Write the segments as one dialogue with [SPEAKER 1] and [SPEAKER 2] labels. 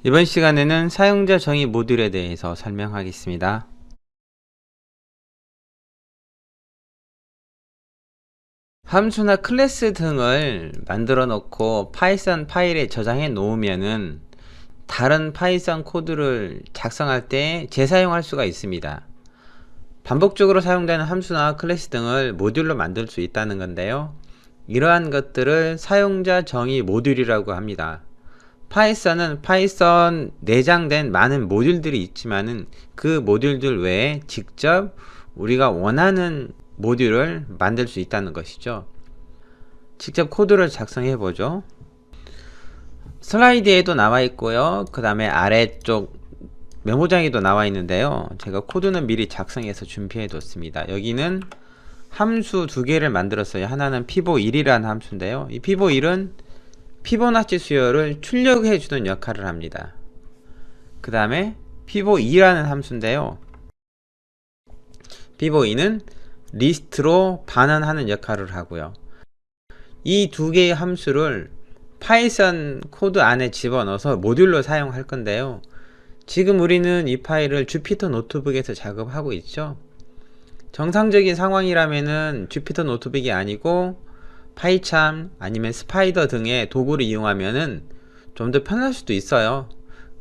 [SPEAKER 1] 이번 시간에는 사용자 정의 모듈에 대해서 설명하겠습니다. 함수나 클래스 등을 만들어 놓고 파이썬 파일에 저장해 놓으면은 다른 파이썬 코드를 작성할 때 재사용할 수가 있습니다. 반복적으로 사용되는 함수나 클래스 등을 모듈로 만들 수 있다는 건데요. 이러한 것들을 사용자 정의 모듈이라고 합니다. 파이썬은 파이썬 내장된 많은 모듈들이 있지만은 그 모듈들 외에 직접 우리가 원하는 모듈을 만들 수 있다는 것이죠. 직접 코드를 작성해 보죠. 슬라이드에도 나와 있고요. 그 다음에 아래쪽 메모장에도 나와 있는데요. 제가 코드는 미리 작성해서 준비해 뒀습니다. 여기는 함수 두 개를 만들었어요. 하나는 pivot1이라는 함수인데요. 이 pivot1은 피보나치 수열을 출력해 주는 역할을 합니다. 그 다음에 pivot2라는 함수인데요. pivot2는 리스트로 반환하는 역할을 하고요. 이 두 개의 함수를 파이썬 코드 안에 집어넣어서 모듈로 사용할 건데요. 지금 우리는 이 파일을 주피터 노트북에서 작업하고 있죠. 정상적인 상황이라면은 주피터 노트북이 아니고 파이참 아니면 스파이더 등의 도구를 이용하면은 좀 더 편할 수도 있어요.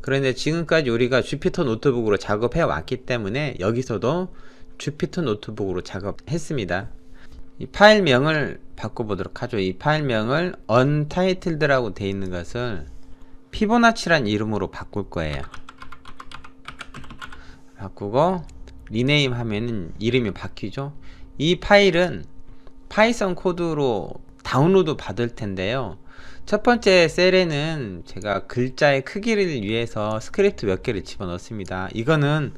[SPEAKER 1] 그런데 지금까지 우리가 주피터 노트북으로 작업해 왔기 때문에 여기서도 주피터 노트북으로 작업했습니다. 이 파일명을 바꿔보도록 하죠. 이 파일명을 untitled라고 되어 있는 것을 피보나치란 이름으로 바꿀 거예요. 바꾸고 리네임 하면은 이름이 바뀌죠. 이 파일은 파이썬 코드로 다운로드 받을 텐데요. 첫 번째 셀에는 제가 글자의 크기를 위해서 스크립트 몇 개를 집어넣습니다. 이거는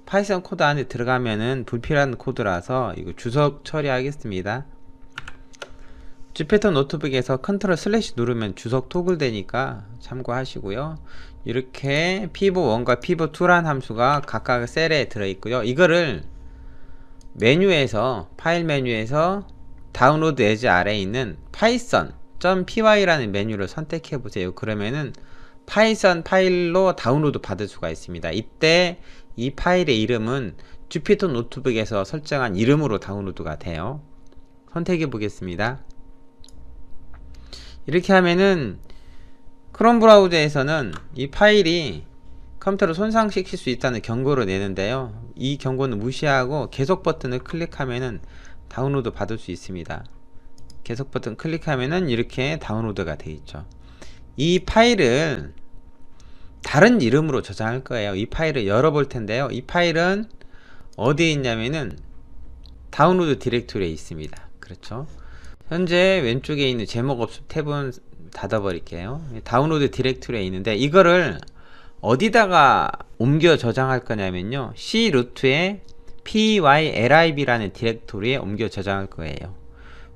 [SPEAKER 1] 파이썬 코드 안에 들어가면은 불필요한 코드라서 이거 주석 처리하겠습니다. 주피터 노트북에서 컨트롤 슬래시 누르면 주석 토글 되니까 참고하시고요. 이렇게 pivot1과 pivot2란 함수가 각각 셀에 들어있고요. 이거를 메뉴에서 파일 메뉴에서 다운로드 에즈 아래에 있는 python.py라는 메뉴를 선택해 보세요. 그러면은 파이썬 파일로 다운로드 받을 수가 있습니다. 이때 이 파일의 이름은 주피터 노트북에서 설정한 이름으로 다운로드가 돼요. 선택해 보겠습니다. 이렇게 하면은 크롬 브라우저에서는 이 파일이 컴퓨터를 손상시킬 수 있다는 경고를 내는데요. 이 경고는 무시하고 계속 버튼을 클릭하면은 다운로드 받을 수 있습니다. 계속 버튼 클릭하면은 이렇게 다운로드가 되어 있죠. 이 파일을 다른 이름으로 저장할 거예요. 이 파일을 열어볼 텐데요. 이 파일은 어디에 있냐면은 다운로드 디렉토리에 있습니다. 그렇죠. 현재 왼쪽에 있는 제목 없음 탭은 닫아버릴게요. 다운로드 디렉토리에 있는데 이거를 어디다가 옮겨 저장할 거냐면요. C 루트에 pylib라는 디렉토리에 옮겨 저장할 거예요.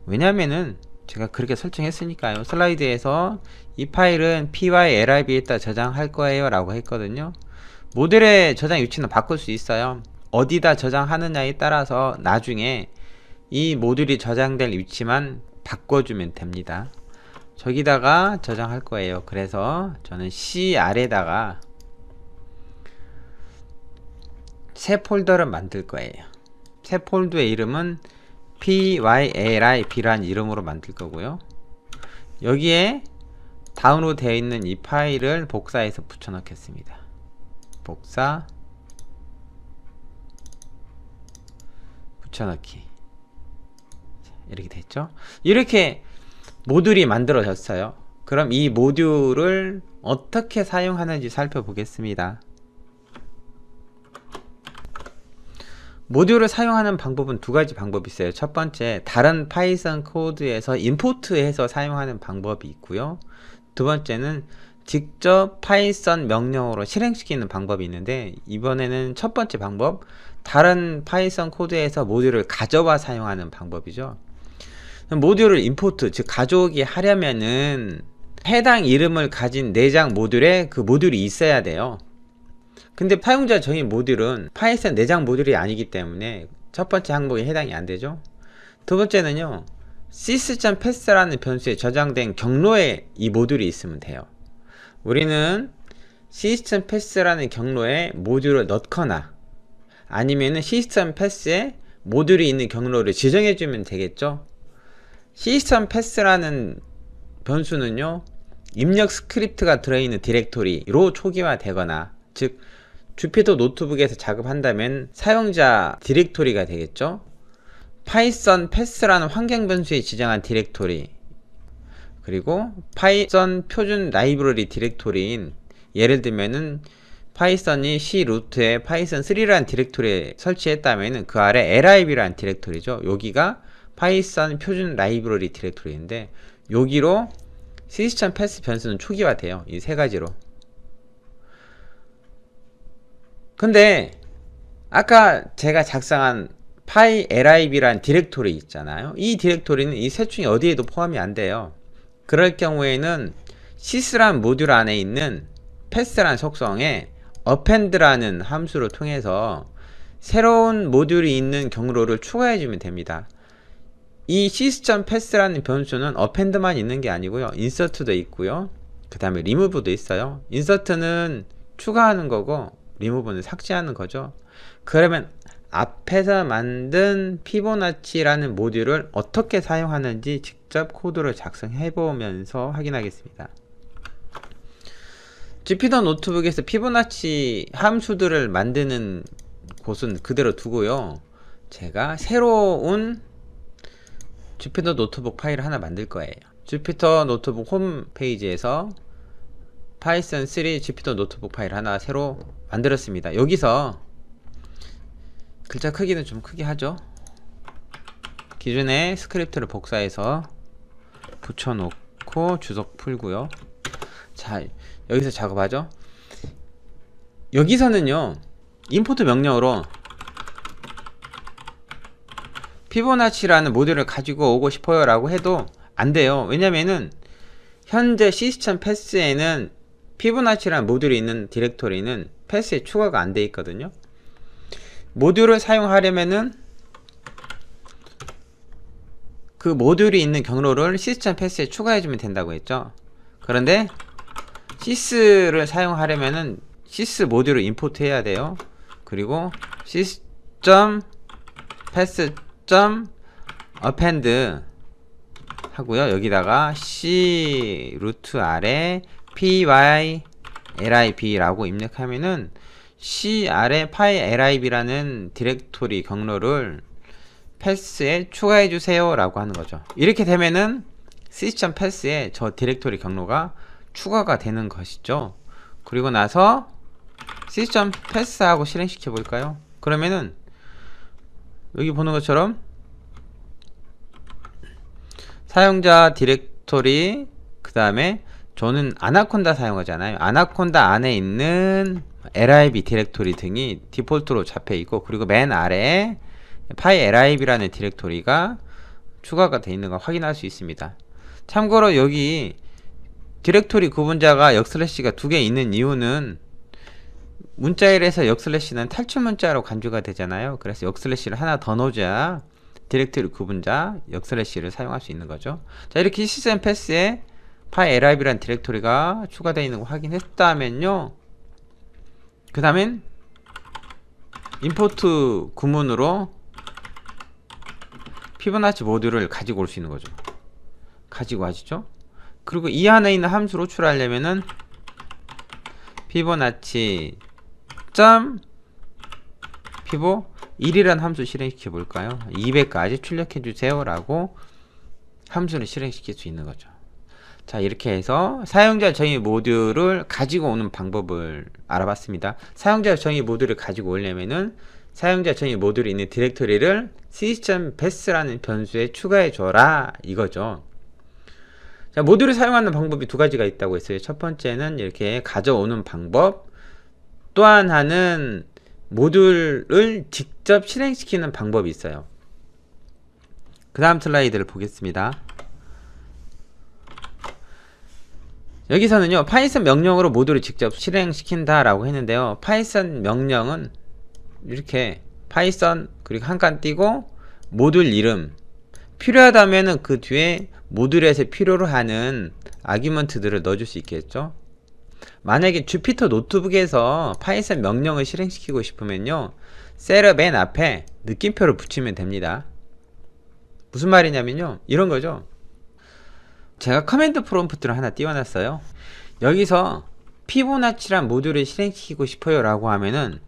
[SPEAKER 1] 왜냐면은 제가 그렇게 설정했으니까요. 슬라이드에서 이 파일은 pylib에다 저장할 거예요 라고 했거든요. 모듈의 저장 위치는 바꿀 수 있어요. 어디다 저장하느냐에 따라서 나중에 이 모듈이 저장될 위치만 바꿔주면 됩니다. 저기다가 저장할 거예요. 그래서 저는 C 아래다가 새 폴더를 만들 거예요. 새 폴더의 이름은 pylib라는 이름으로 만들 거고요. 여기에 다운로드 되어 있는 이 파일을 복사해서 붙여 넣겠습니다. 복사 붙여넣기. 이렇게 됐죠. 이렇게 모듈이 만들어졌어요. 그럼 이 모듈을 어떻게 사용하는지 살펴보겠습니다. 모듈을 사용하는 방법은 두 가지 방법이 있어요. 첫 번째, 다른 파이썬 코드에서 임포트해서 사용하는 방법이 있고요. 두 번째는 직접 파이썬 명령어로 실행시키는 방법이 있는데, 이번에는 첫 번째 방법, 다른 파이썬 코드에서 모듈을 가져와 사용하는 방법이죠. 모듈을 임포트, 즉 가져오게 하려면은 해당 이름을 가진 내장 모듈에 그 모듈이 있어야 돼요. 근데 사용자 정의 모듈은 파이썬 내장 모듈이 아니기 때문에 첫 번째 항목에 해당이 안 되죠. 두 번째는요, sys.pass라는 변수에 저장된 경로에 이 모듈이 있으면 돼요. 우리는 sys.pass라는 경로에 모듈을 넣거나 아니면은 sys.pass에 모듈이 있는 경로를 지정해주면 되겠죠. sys.pass라는 변수는요, 입력 스크립트가 들어있는 디렉토리로 초기화되거나, 즉 주피터 노트북에서 작업한다면 사용자 디렉토리가 되겠죠. 파이썬 패스라는 환경 변수에 지정한 디렉토리, 그리고 파이썬 표준 라이브러리 디렉토리인, 예를 들면은 파이썬이 C 루트에 파이썬 3라는 디렉토리에 설치했다면은 그 아래 lib라는 디렉토리죠. 여기가 파이썬 표준 라이브러리 디렉토리인데, 여기로 sys.pass 변수는 초기화돼요. 이 세 가지로. 근데 아까 제가 작성한 pylib라는 디렉토리 있잖아요. 이 디렉토리는 이 셋 중에 어디에도 포함이 안 돼요. 그럴 경우에는 sys라는 모듈 안에 있는 pass라는 속성에 append라는 함수를 통해서 새로운 모듈이 있는 경로를 추가해 주면 됩니다. 이 sys.pass라는 변수는 append만 있는 게 아니고요, insert도 있고요, 그 다음에 remove도 있어요. insert는 추가하는 거고 remove는 삭제하는 거죠. 그러면 앞에서 만든 피보나치라는 모듈을 어떻게 사용하는지 직접 코드를 작성해 보면서 확인하겠습니다. 주피터 노트북에서 피보나치 함수들을 만드는 곳은 그대로 두고요, 제가 새로운 주피터 노트북 파일을 하나 만들 거예요. 주피터 노트북 홈페이지에서 파이썬 3 주피터 노트북 파일 하나 새로 만들었습니다. 여기서 글자 크기는 좀 크게 하죠. 기존의 스크립트를 복사해서 붙여놓고 주석 풀고요. 자, 여기서 작업하죠. 여기서는요, 임포트 명령으로 피보나치라는 모듈을 가지고 오고 싶어요 라고 해도 안 돼요. 왜냐면은 현재 sys.pass에는 피보나치라는 모듈이 있는 디렉토리는 패스에 추가가 안 돼 있거든요. 모듈을 사용하려면은 그 모듈이 있는 경로를 sys.pass에 추가해주면 된다고 했죠. 그런데 sys를 사용하려면은 sys 모듈을 임포트 해야 돼요. 그리고 sys.pass.append 하고요, 여기다가 c 루트 아래 pylib 라고 입력하면은 c 아래 pylib라는 디렉토리 경로를 패스에 추가해 주세요 라고 하는 거죠. 이렇게 되면은 sys.pass에 저 디렉토리 경로가 추가가 되는 것이죠. 그리고 나서 sys.pass 하고 실행시켜 볼까요? 그러면은 여기 보는 것처럼 사용자 디렉토리, 그 다음에 저는 아나콘다 사용하잖아요. 아나콘다 안에 있는 lib 디렉토리 등이 디폴트로 잡혀 있고, 그리고 맨 아래에 pylib라는 디렉토리가 추가가 되어 있는 걸 확인할 수 있습니다. 참고로 여기 디렉토리 구분자가 역슬래시가 두 개 있는 이유는 문자열에서 역슬래시는 탈출 문자로 간주가 되잖아요. 그래서 역슬래시를 하나 더 넣어줘야 디렉토리 구분자 역슬래시를 사용할 수 있는 거죠. 자, 이렇게 sys.pass에 pylib라는 디렉토리가 추가되어 있는 거 확인했다면요, 그 다음엔 임포트 구문으로 피보나치 모듈을 가지고 올 수 있는 거죠. 가지고 와지죠. 그리고 이 안에 있는 함수로 호출하려면은 피보나치 피보 1이라는 함수 실행시켜 볼까요? 200까지 출력해 주세요 라고 함수를 실행시킬 수 있는 거죠. 자, 이렇게 해서 사용자 정의 모듈을 가지고 오는 방법을 알아봤습니다. 사용자 정의 모듈을 가지고 오려면은 사용자 정의 모듈이 있는 디렉토리를 sys.pass라는 변수에 추가해 줘라 이거죠. 자, 모듈을 사용하는 방법이 두 가지가 있다고 했어요. 첫 번째는 이렇게 가져오는 방법, 또 하나는 모듈을 직접 실행시키는 방법이 있어요. 그 다음 슬라이드를 보겠습니다. 여기서는요, 파이썬 명령으로 모듈을 직접 실행시킨다 라고 했는데요, 파이썬 명령은 이렇게 파이썬 그리고 한 칸 띄고 모듈 이름, 필요하다면은 그 뒤에 모듈에서 필요로 하는 아규먼트들을 넣어줄 수 있겠죠. 만약에 주피터 노트북에서 파이썬 명령을 실행시키고 싶으면요, 셀의 맨 앞에 느낌표를 붙이면 됩니다. 무슨 말이냐면요, 이런 거죠. 제가 커맨드 프롬프트를 하나 띄워놨어요. 여기서 피보나치란 모듈을 실행시키고 싶어요 라고 하면은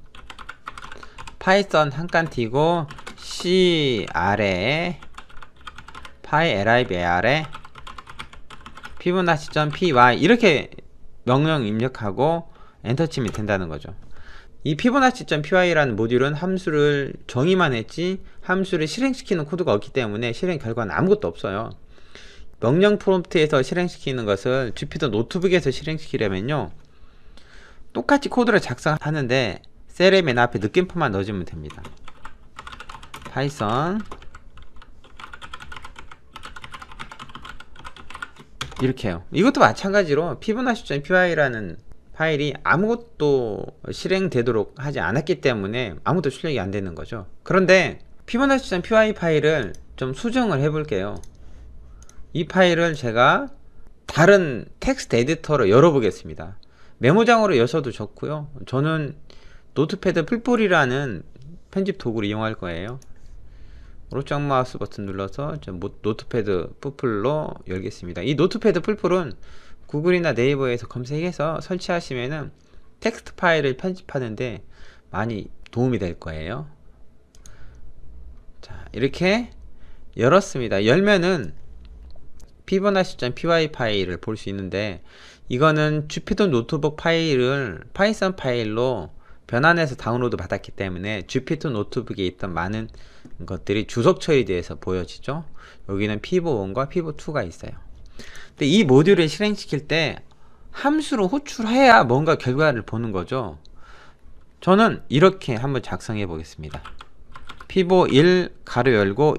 [SPEAKER 1] 파이썬 한 칸 띄고 C 아래에 파이 lib 아래 피보나치.py 이렇게 명령 입력하고 엔터 치면 된다는 거죠. 이 피보나치.py라는 모듈은 함수를 정의만 했지 함수를 실행시키는 코드가 없기 때문에 실행 결과는 아무것도 없어요. 명령 프롬프트에서 실행시키는 것을 주피터 노트북에서 실행시키려면요, 똑같이 코드를 작성하는데 셀의 맨 앞에 느낌표만 넣어주면 됩니다. 파이썬 이렇게 해요. 이것도 마찬가지로 피보나치.py라는 파일이 아무것도 실행되도록 하지 않았기 때문에 아무것도 출력이 안 되는 거죠. 그런데 피보나치.py 파일을 좀 수정을 해 볼게요. 이 파일을 제가 다른 텍스트 에디터로 열어보겠습니다. 메모장으로 여셔도 좋고요. 저는 노트패드 풀풀이라는 편집 도구를 이용할 거예요. 오른쪽 마우스 버튼 눌러서 노트패드 풀풀로 열겠습니다. 이 노트패드 풀풀은 구글이나 네이버에서 검색해서 설치하시면은 텍스트 파일을 편집하는데 많이 도움이 될 거예요. 자, 이렇게 열었습니다. 열면은 피보나치.py 파일을 볼 수 있는데, 이거는 주피터 노트북 파일을 파이썬 파일로 변환해서 다운로드 받았기 때문에 주피터 노트북에 있던 많은 것들이 주석 처리돼서 보여지죠. 여기는 피보1과 피보2가 있어요. 근데 이 모듈을 실행시킬 때 함수로 호출해야 뭔가 결과를 보는 거죠. 저는 이렇게 한번 작성해 보겠습니다. 피보1 가로 열고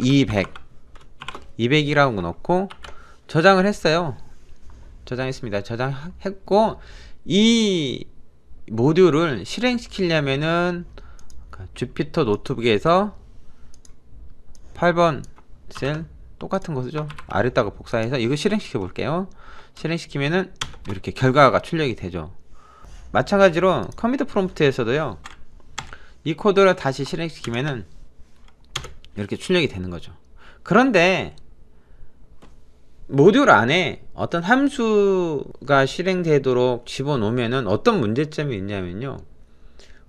[SPEAKER 1] 200이라고 넣고 저장을 했어요. 저장했습니다. 저장했고, 이 모듈을 실행시키려면은 주피터 노트북에서 8번 셀 똑같은 거죠. 아래다가 복사해서 이거 실행시켜 볼게요. 실행시키면은 이렇게 결과가 출력이 되죠. 마찬가지로 커맨드 프롬프트에서도요, 이 코드를 다시 실행시키면은 이렇게 출력이 되는 거죠. 그런데 모듈 안에 어떤 함수가 실행되도록 집어넣으면은 어떤 문제점이 있냐면요,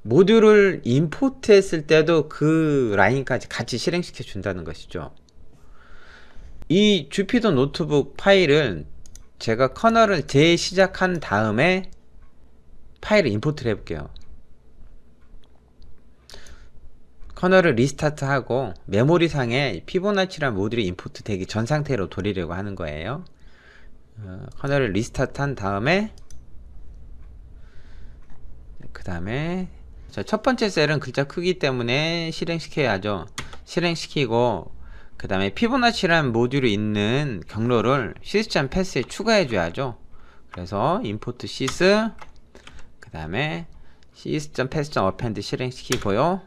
[SPEAKER 1] 모듈을 임포트 했을 때도 그 라인까지 같이 실행시켜 준다는 것이죠. 이 주피터 노트북 파일을 제가 커널을 재시작한 다음에 파일을 임포트를 해볼게요. 커널을 리스타트 하고 메모리상에 피보나치란 모듈이 임포트 되기 전 상태로 돌리려고 하는 거예요. 커널을 리스타트 한 다음에 그 다음에 첫 번째 셀은 글자 크기 때문에 실행시켜야죠. 실행시키고 그 다음에 피보나치란 모듈이 있는 경로를 sys.pass에 추가해 줘야죠. 그래서 import sys 그 다음에 sys.pass.append 실행시키고요.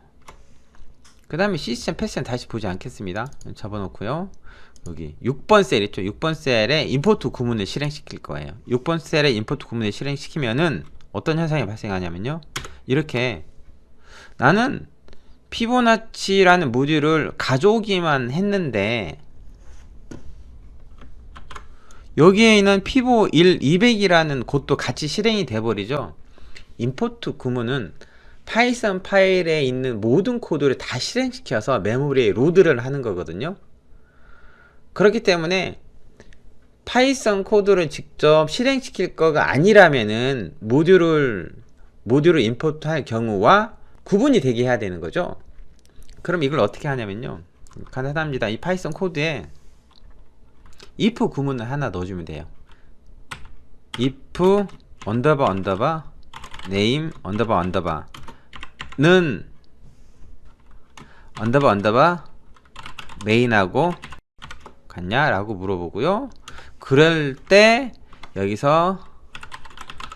[SPEAKER 1] 그 다음에 sys.pass는 다시 보지 않겠습니다. 접어놓고요. 여기 6번 셀 있죠. 6번 셀에 임포트 구문을 실행시킬 거예요. 6번 셀에 임포트 구문을 실행시키면은 어떤 현상이 발생하냐면요, 이렇게 나는 피보나치라는 모듈을 가져오기만 했는데 여기에 있는 피보1 200이라는 곳도 같이 실행이 돼 버리죠. 임포트 구문은 파이썬 파일에 있는 모든 코드를 다 실행시켜서 메모리에 로드를 하는 거거든요. 그렇기 때문에 파이썬 코드를 직접 실행시킬 거가 아니라면은 모듈을 임포트 할 경우와 구분이 되게 해야 되는 거죠. 그럼 이걸 어떻게 하냐면요, 간단합니다. 이 파이썬 코드에 if 구문을 하나 넣어주면 돼요. if 언더바 name 는 언더바 메인하고 같냐 라고 물어보고요. 그럴 때 여기서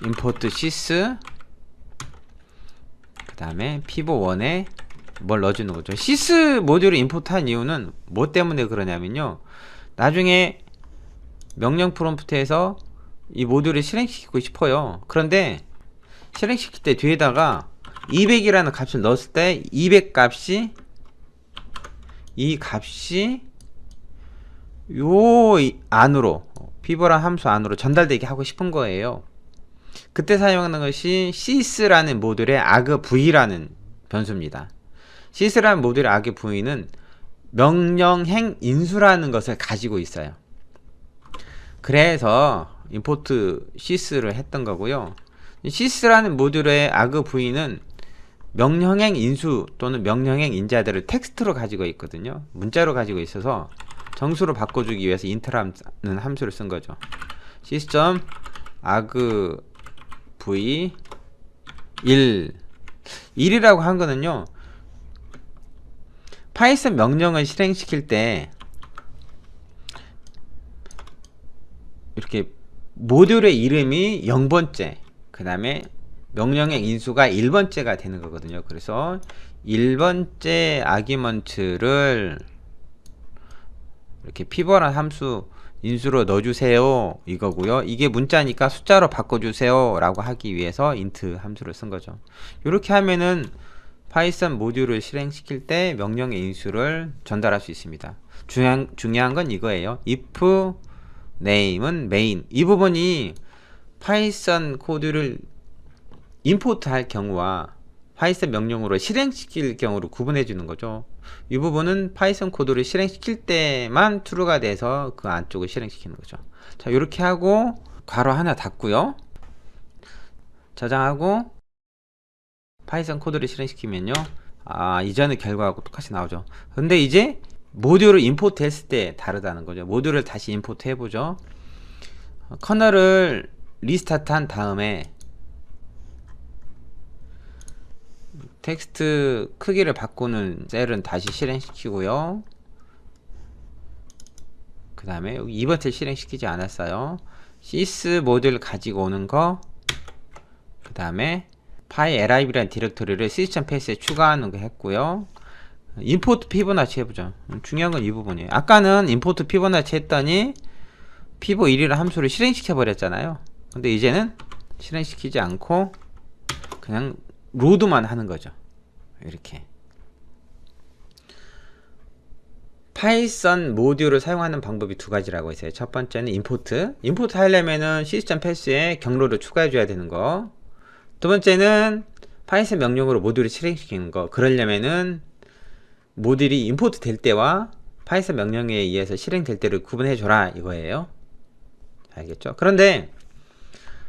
[SPEAKER 1] import sys 그 다음에 피보1에 뭘 넣어주는 거죠. 시스 모듈을 임포트한 이유는 뭐 때문에 그러냐면요, 나중에 명령 프롬프트에서 이 모듈을 실행시키고 싶어요. 그런데 실행시킬 때 뒤에다가 200이라는 값을 넣었을 때 200 값이, 이 값이 요 안으로, 피버란 함수 안으로 전달되게 하고 싶은 거예요. 그때 사용하는 것이 sys라는 모듈의 argv라는 변수입니다. sys라는 모듈의 argv는 명령행 인수라는 것을 가지고 있어요. 그래서 임포트 sys를 했던 거고요. sys라는 모듈의 argv는 명령행 인수 또는 명령행 인자들을 텍스트로 가지고 있거든요. 문자로 가지고 있어서 정수로 바꿔주기 위해서 int라는 함수를 쓴 거죠. sys.argv 1이라고 한 거는요, 파이썬 명령을 실행시킬 때 이렇게 모듈의 이름이 0번째, 그 다음에 명령의 인수가 1번째가 되는 거거든요. 그래서 1번째 아기먼트를 이렇게 피버란 함수 인수로 넣어주세요 이거고요. 이게 문자니까 숫자로 바꿔주세요 라고 하기 위해서 int 함수를 쓴 거죠. 이렇게 하면은 파이썬 모듈을 실행시킬 때 명령의 인수를 전달할 수 있습니다. 중요한 건 이거예요. if name은 main, 이 부분이 파이썬 코드를 임포트 할 경우와 파이썬 명령으로 실행시킬 경우로 구분해 주는 거죠. 이 부분은 파이썬 코드를 실행시킬 때만 true가 돼서 그 안쪽을 실행시키는 거죠. 자, 이렇게 하고 괄호 하나 닫고요, 저장하고 파이썬 코드를 실행시키면요, 이전의 결과하고 똑같이 나오죠. 근데 이제 모듈을 임포트 했을 때 다르다는 거죠. 모듈을 다시 임포트 해보죠. 커널을 리스타트 한 다음에 텍스트 크기를 바꾸는 셀은 다시 실행시키고요. 그 다음에 여기 2번 셀 실행시키지 않았어요. sys 모듈 가지고 오는 거, 그 다음에 pylib라는 디렉토리를 sys.ps에 추가하는 거 했고요. 임포트 피보나치 해보죠. 중요한 건 이 부분이에요. 아까는 임포트 피보나치 했더니 pibo1이라는 함수를 실행시켜 버렸잖아요. 근데 이제는 실행시키지 않고 그냥 로드만 하는 거죠. 이렇게 파이썬 모듈을 사용하는 방법이 두 가지라고 있어요. 첫 번째는 임포트 하려면은 sys.pass에 경로를 추가해 줘야 되는 거. 두 번째는 파이썬 명령으로 모듈을 실행시키는 거. 그러려면은 모듈이 임포트 될 때와 파이썬 명령에 의해서 실행될 때를 구분해 줘라 이거예요. 알겠죠? 그런데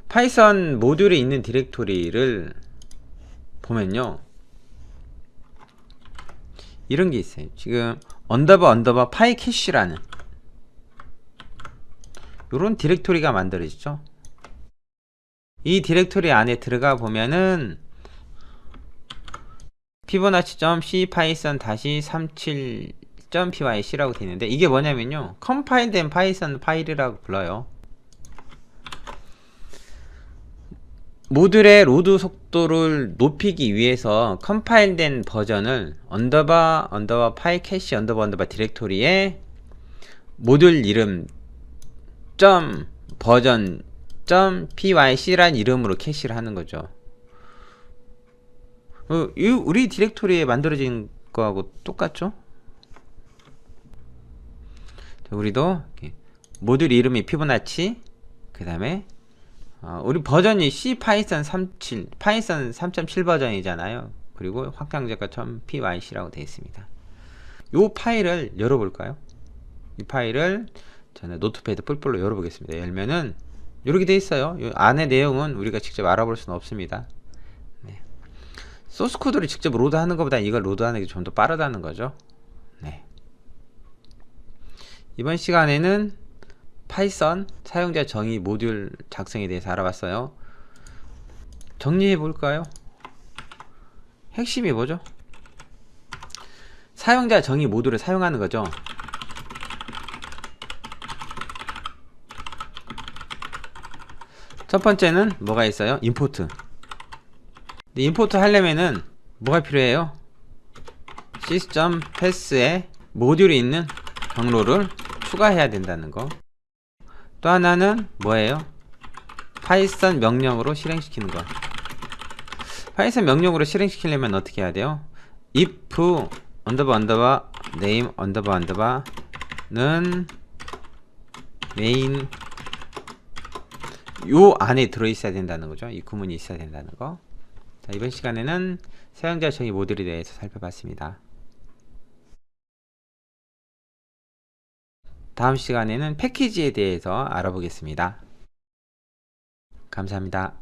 [SPEAKER 1] 파이썬 모듈에 있는 디렉토리를 보면요, 이런 게 있어요. 지금 언더바 파이 캐시라는 요런 디렉토리가 만들어지죠. 이 디렉토리 안에 들어가 보면은 피보나치.c python-37.pyc라고 되어 있는데, 이게 뭐냐면요, 컴파일된 파이썬 파일이라고 불러요. 모듈의 로드 속도를 높이기 위해서 컴파일된 버전을 언더바 파이캐시 언더바 디렉토리에 모듈 이름 버전 .pyc란 이름으로 캐시를 하는 거죠. 우리 디렉토리에 만들어진 거하고 똑같죠? 자, 우리도 모듈 이름이 피보나치, 그 다음에 우리 버전이 C 파이썬 3.7 버전이잖아요. 그리고 확장자가 .pyc라고 되어 있습니다. 이 파일을 열어볼까요? 이 파일을 저는 노트패드 뿔뿔로 열어보겠습니다. 열면은 이렇게 되어 있어요. 이 안의 내용은 우리가 직접 알아볼 수는 없습니다. 네. 소스 코드를 직접 로드하는 것보다 이걸 로드하는 게 좀 더 빠르다는 거죠. 네. 이번 시간에는 파이썬 사용자 정의 모듈 작성에 대해서 알아봤어요. 정리해 볼까요? 핵심이 뭐죠? 사용자 정의 모듈을 사용하는 거죠. 첫 번째는 뭐가 있어요? 임포트. 임포트 하려면은 뭐가 필요해요? sys.pass에 모듈이 있는 경로를 추가해야 된다는 거. 또 하나는 뭐예요? 파이썬 명령으로 실행시키는 거. 파이썬 명령으로 실행시키려면 어떻게 해야 돼요? if 언더바 name 언더바는 main 요 안에 들어있어야 된다는 거죠. 이 구문이 있어야 된다는 거. 자, 이번 시간에는 사용자 정의 모듈에 대해서 살펴봤습니다. 다음 시간에는 패키지에 대해서 알아보겠습니다. 감사합니다.